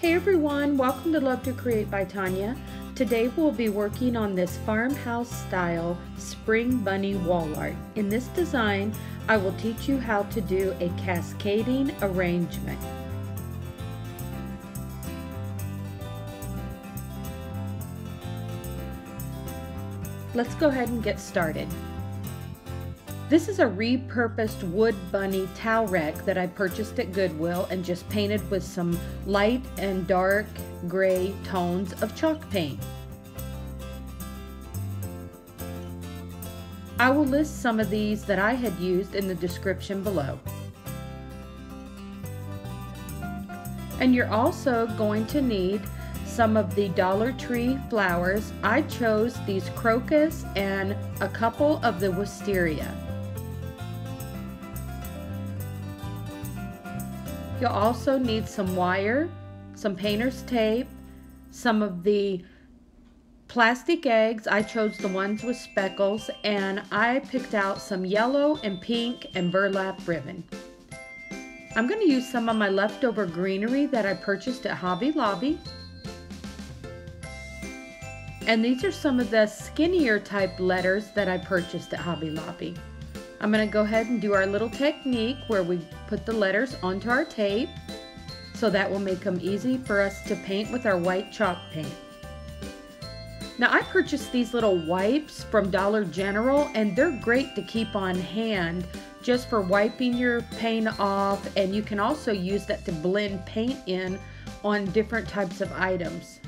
Hey everyone, welcome to Love to Create by Tonya. Today we'll be working on this farmhouse style spring bunny wall art. In this design, I will teach you how to do a cascading arrangement. Let's go ahead and get started. This is a repurposed wood bunny towel rack that I purchased at Goodwill and just painted with some light and dark gray tones of chalk paint. I will list some of these that I had used in the description below. And you're also going to need some of the Dollar Tree flowers. I chose these crocus and a couple of the wisteria. You'll also need some wire, some painter's tape, some of the plastic eggs. I chose the ones with speckles, and I picked out some yellow and pink and burlap ribbon. I'm going to use some of my leftover greenery that I purchased at Hobby Lobby. And these are some of the skinnier type letters that I purchased at Hobby Lobby. I'm going to go ahead and do our little technique where we put the letters onto our tape, so that will make them easy for us to paint with our white chalk paint. Now I purchased these little wipes from Dollar General, and they're great to keep on hand just for wiping your paint off, and you can also use that to blend paint in on different types of items.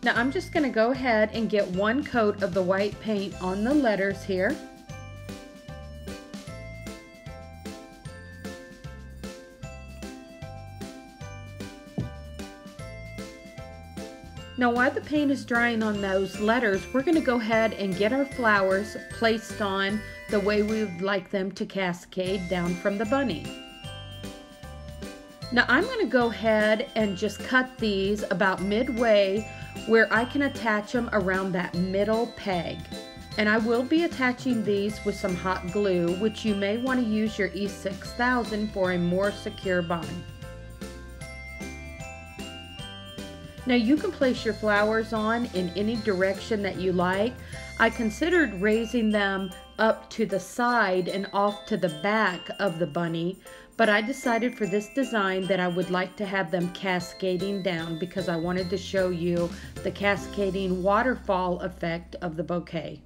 Now I'm just going to go ahead and get one coat of the white paint on the letters here. Now while the paint is drying on those letters, we're going to go ahead and get our flowers placed on the way we would like them to cascade down from the bunny. Now I'm going to go ahead and just cut these about midway where I can attach them around that middle peg. And I will be attaching these with some hot glue, which you may want to use your E6000 for a more secure bond. Now you can place your flowers on in any direction that you like. I considered raising them up to the side and off to the back of the bunny, but I decided for this design that I would like to have them cascading down because I wanted to show you the cascading waterfall effect of the bouquet.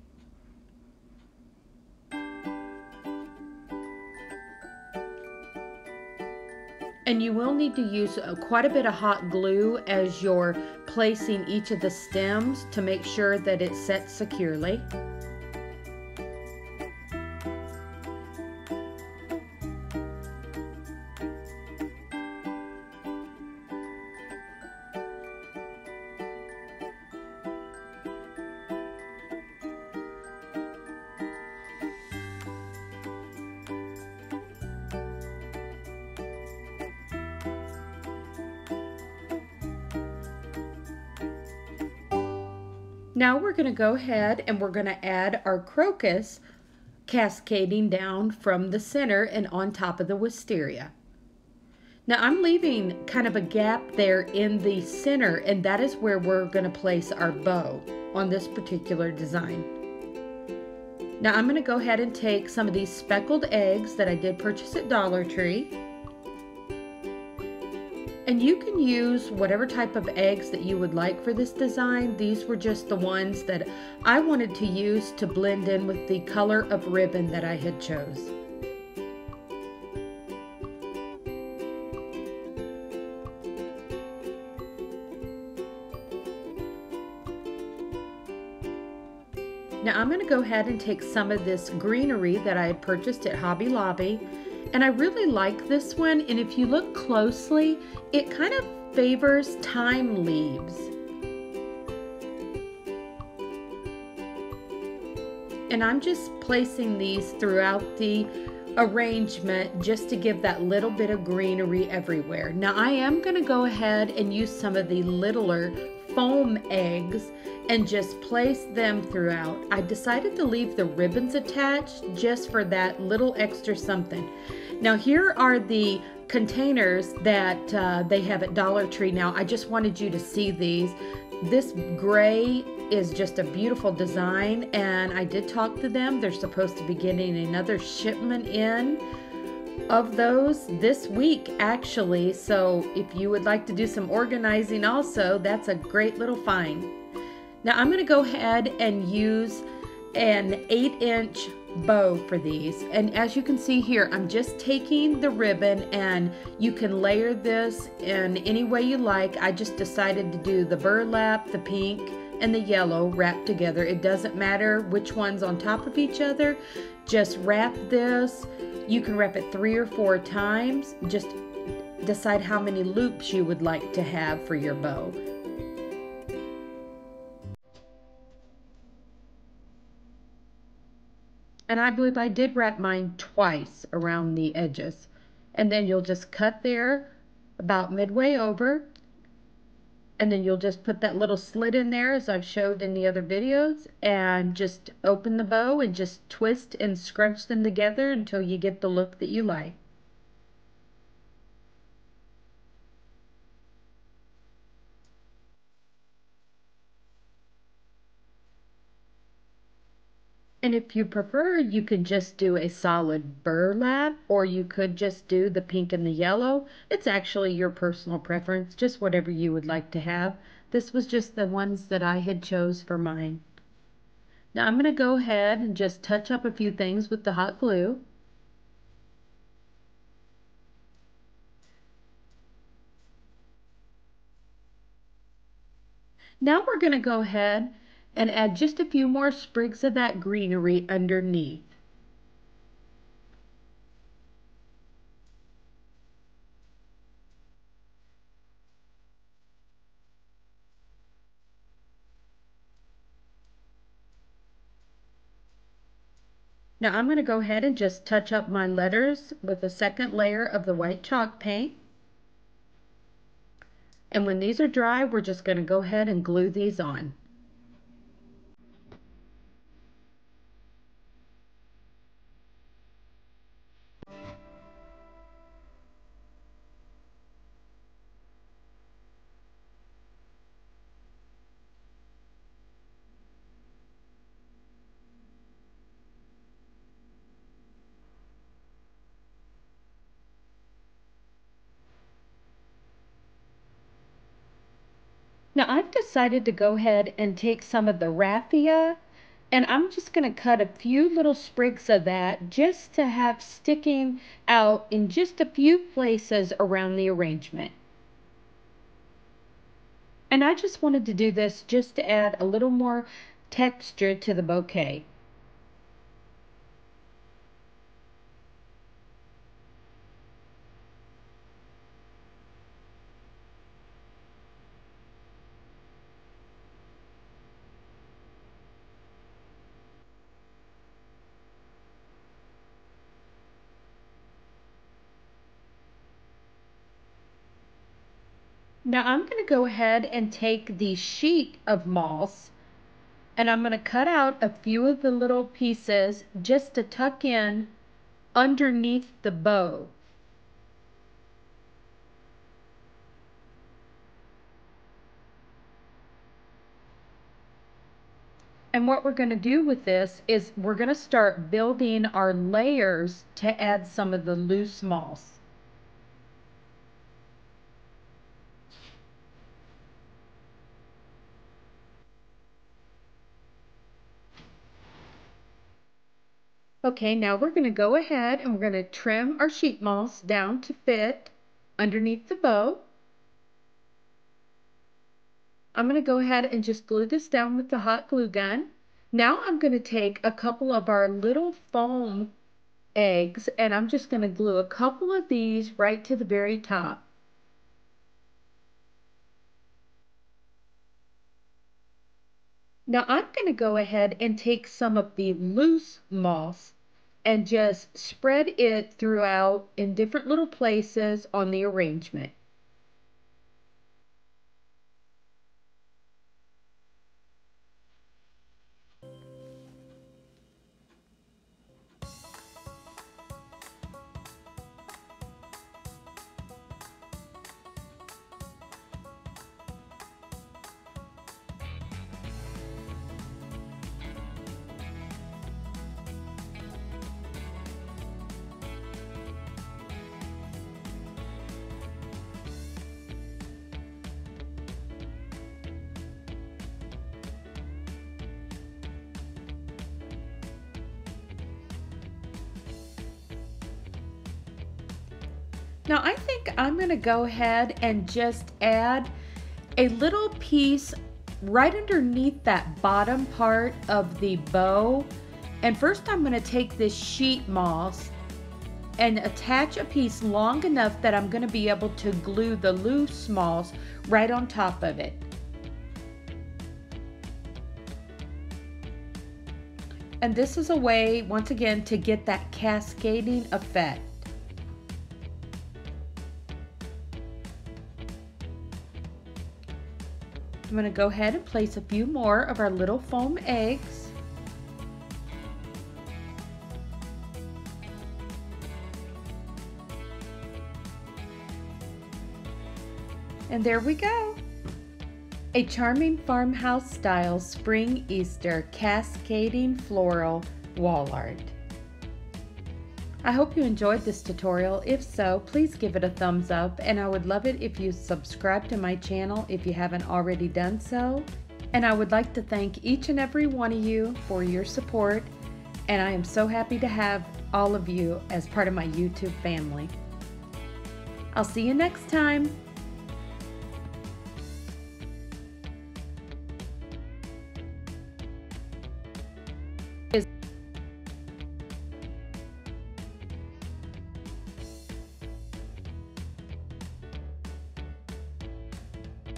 And you will need to use quite a bit of hot glue as you're placing each of the stems to make sure that it sets securely. Now we're going to go ahead and we're going to add our crocus cascading down from the center and on top of the wisteria. Now I'm leaving kind of a gap there in the center, and that is where we're going to place our bow on this particular design. Now I'm going to go ahead and take some of these speckled eggs that I did purchase at Dollar Tree. And you can use whatever type of eggs that you would like for this design. These were just the ones that I wanted to use to blend in with the color of ribbon that I had chose. Now I'm going to go ahead and take some of this greenery that I had purchased at Hobby Lobby. And I really like this one, and if you look closely, it kind of favors thyme leaves. And I'm just placing these throughout the arrangement just to give that little bit of greenery everywhere. Now I am going to go ahead and use some of the littler foam eggs and just place them throughout. I decided to leave the ribbons attached just for that little extra something. Now here are the containers that they have at Dollar Tree. Now I just wanted you to see these. This gray is just a beautiful design, and I did talk to them. They're supposed to be getting another shipment in of those this week actually, so if you would like to do some organizing also, that's a great little find. Now I'm going to go ahead and use an 8-inch bow for these, and as you can see here, I'm just taking the ribbon, and you can layer this in any way you like. I just decided to do the burlap, the pink, and the yellow wrapped together. It doesn't matter which one's on top of each other. Just wrap this. You can wrap it 3 or 4 times. Just decide how many loops you would like to have for your bow. And I believe I did wrap mine twice around the edges. And then you'll just cut there about midway over. And then you'll just put that little slit in there as I've showed in the other videos, and just open the bow and just twist and scrunch them together until you get the look that you like. And if you prefer, you could just do a solid burlap, or you could just do the pink and the yellow. It's actually your personal preference, just whatever you would like to have. This was just the ones that I had chose for mine. Now I'm going to go ahead and just touch up a few things with the hot glue. Now we're going to go ahead and add just a few more sprigs of that greenery underneath. Now I'm going to go ahead and just touch up my letters with a second layer of the white chalk paint. And when these are dry, we're just going to go ahead and glue these on. Now I've decided to go ahead and take some of the raffia, and I'm just going to cut a few little sprigs of that just to have sticking out in just a few places around the arrangement. And I just wanted to do this just to add a little more texture to the bouquet. Now I'm going to go ahead and take the sheet of moss, and I'm going to cut out a few of the little pieces just to tuck in underneath the bow. And what we're going to do with this is we're going to start building our layers to add some of the loose moss. Okay, now we're going to go ahead and we're going to trim our sheet moss down to fit underneath the bow. I'm going to go ahead and just glue this down with the hot glue gun. Now I'm going to take a couple of our little foam eggs, and I'm just going to glue a couple of these right to the very top. Now I'm going to go ahead and take some of the loose moss and just spread it throughout in different little places on the arrangement. Now I think I'm going to go ahead and just add a little piece right underneath that bottom part of the bow. And first I'm going to take this sheet moss and attach a piece long enough that I'm going to be able to glue the loose moss right on top of it. And this is a way, once again, to get that cascading effect. I'm going to go ahead and place a few more of our little foam eggs. And there we go. A charming farmhouse style spring Easter cascading floral wall art. I hope you enjoyed this tutorial. If so, please give it a thumbs up, and I would love it if you subscribe to my channel if you haven't already done so. And I would like to thank each and every one of you for your support, and I am so happy to have all of you as part of my YouTube family. I'll see you next time.